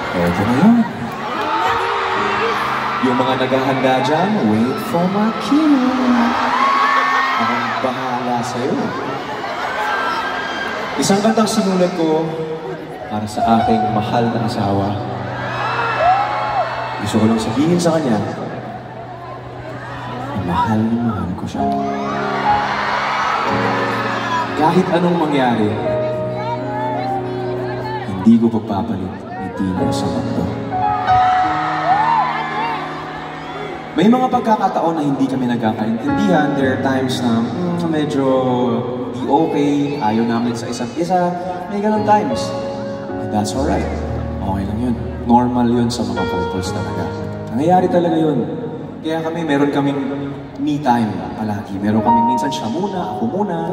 Eto na yun. Yung mga naghahanda dyan, wait for my cue. Akong bahala sa'yo. Isang kantang sinulat ko para sa aking mahal na asawa. Gusto ko lang sabihin sa kanya na mahal na mahal ko siya. Kahit anong mangyari, hindi ko pagpapalit ngiti mo sa mundo. May mga pagkakataon na hindi kami nagkakaintindihan. There are times na medyo di okay, ayaw namin sa isa't isa. May ganun times. And that's alright. Okay lang yun. Normal yun sa mga couples talaga. Nangyayari talaga yun. Kaya kami, meron kaming me time palagi. Meron kaming minsan siya muna, ako muna.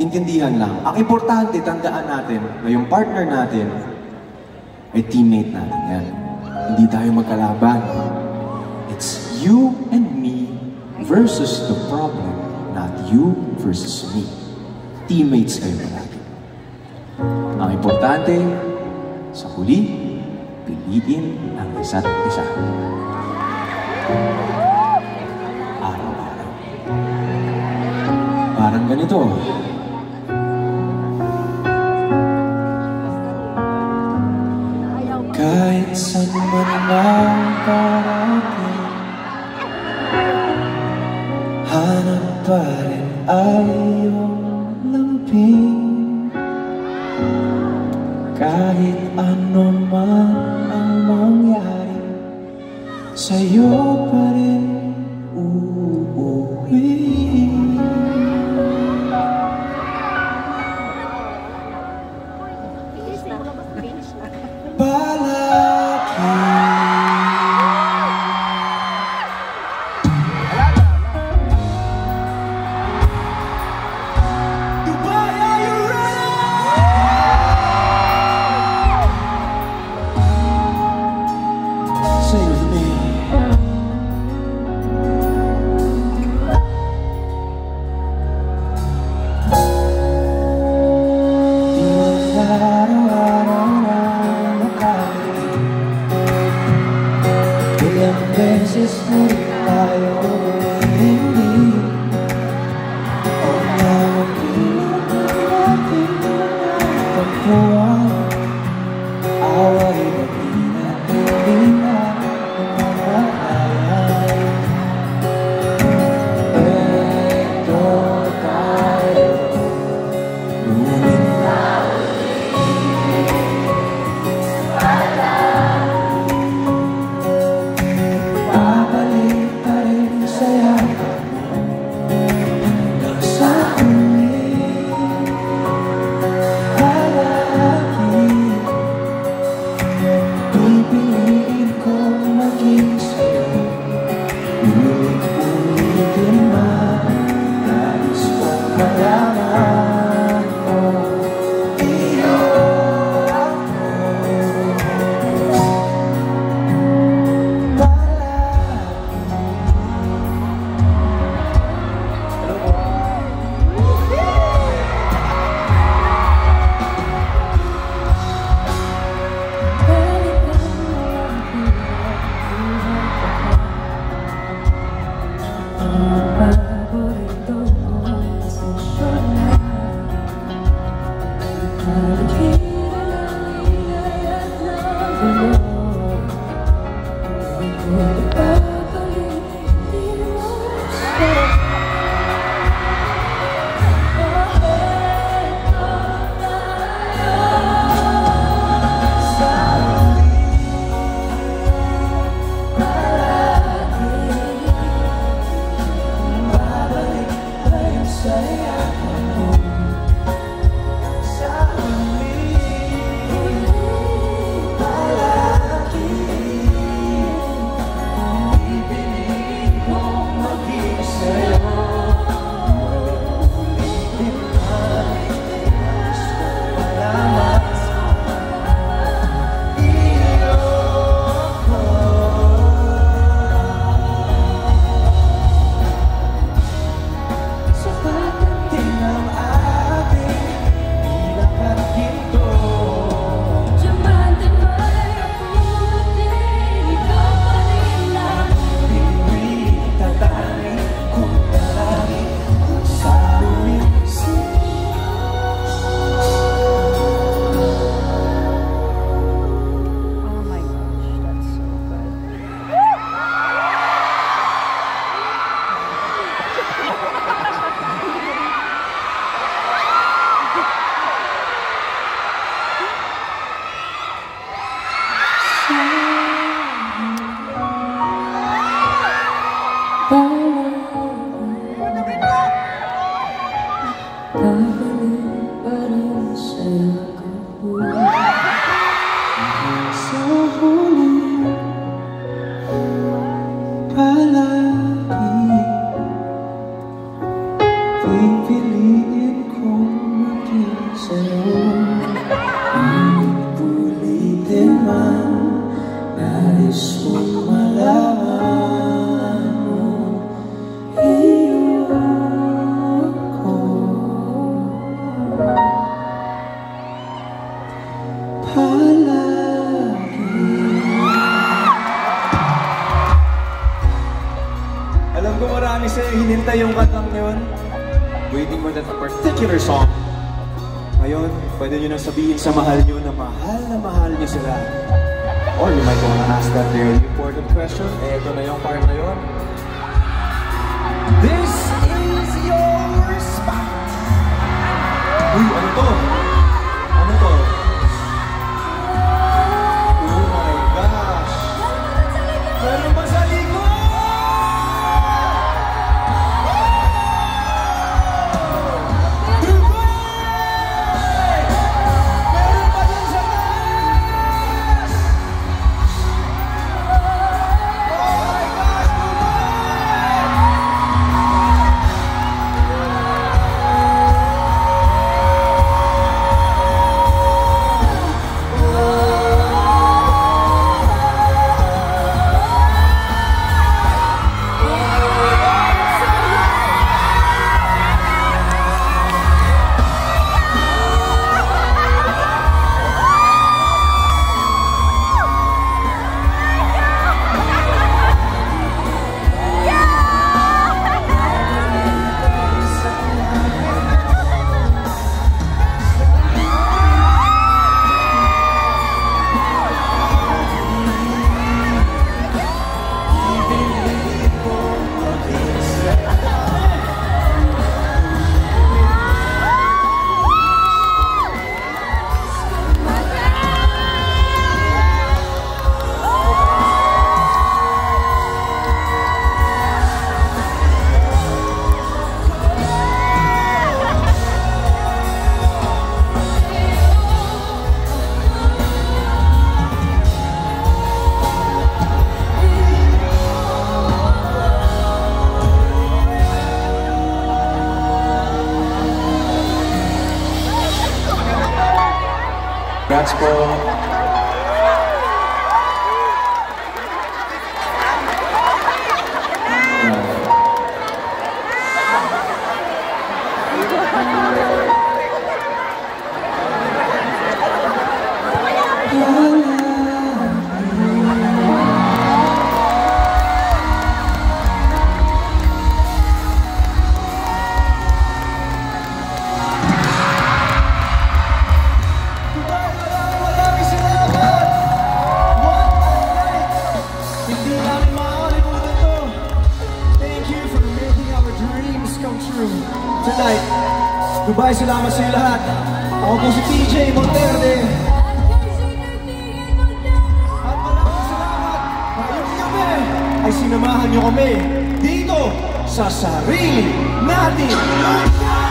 Intindihan lang. Ang importante, tandaan natin na yung partner natin ay teammate natin yan. Hindi tayo magkalaban. It's you and me versus the problem, not you versus me. Teammates kayo palagi. Ang importante, sa huli, piliin ang isa't isa. Araw-araw. Parang ganito. Kahit saan man ang parating, hanap pa rin ay iyong lamping. Kahit ano man ang mangyari, sa'yo pa rin uuwi. Beses ulit tayo hindi o nawapilit natin tagpuan. Away na di natin na namamalayan. Eto tayo, ngunit babalik ni Seo hinintay yung kantang yun. Waiting for that particular song. Ngayon, pwede nyo nang sabihin sa mahal nyo na mahal nyo sila. Or you might wanna ask that very important question. Ito na yung part na yun. This is your spot! Uy, ano to? Ano to? Oh my gosh! Meron ba sa likod? Congrats po. Tonight, goodbye, salamat sa lahat. Ako po si TJ Monterde. At maraming salamat. Ngayong gabi ay sinamahan niyo kami dito sa sarili natin.